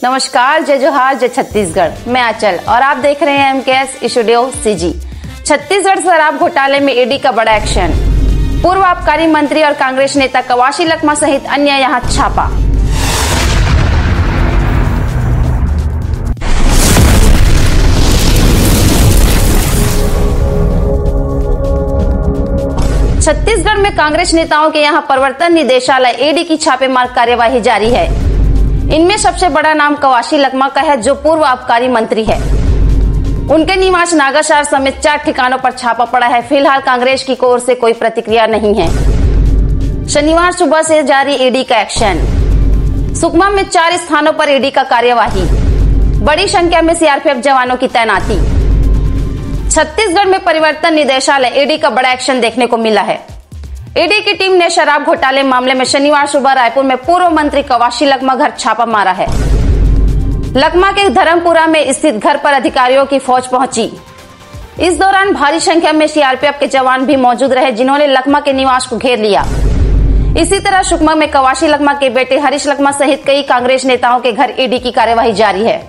नमस्कार, जय जोहार, जय छत्तीसगढ़। मैं आंचल और आप देख रहे हैं MKS स्टूडियो CG। छत्तीसगढ़ शराब घोटाले में ईडी का बड़ा एक्शन। पूर्व आबकारी मंत्री और कांग्रेस नेता कवासी लखमा सहित अन्य यहां छापा। छत्तीसगढ़ में कांग्रेस नेताओं के यहां प्रवर्तन निदेशालय ईडी की छापेमार कार्यवाही जारी है। इनमें सबसे बड़ा नाम कवासी लखमा का है, जो पूर्व आबकारी मंत्री है। उनके निवास नागासार समेत 4 ठिकानों पर छापा पड़ा है। फिलहाल कांग्रेस की ओर से कोई प्रतिक्रिया नहीं है। शनिवार सुबह से जारी ईडी का एक्शन। सुकमा में 4 स्थानों पर ईडी का कार्यवाही। बड़ी संख्या में CRPF जवानों की तैनाती। छत्तीसगढ़ में परिवर्तन निदेशालय ईडी का बड़ा एक्शन देखने को मिला है। ईडी की टीम ने शराब घोटाले मामले में शनिवार सुबह रायपुर में पूर्व मंत्री कवासी लखमा घर छापा मारा है। लखमा के धर्मपुरा में स्थित घर पर अधिकारियों की फौज पहुंची। इस दौरान भारी संख्या में CRPF के जवान भी मौजूद रहे, जिन्होंने लखमा के निवास को घेर लिया। इसी तरह सुकमा में कवासी लखमा के बेटे हरीश लखमा सहित कई कांग्रेस नेताओं के घर ईडी की कार्यवाही जारी है।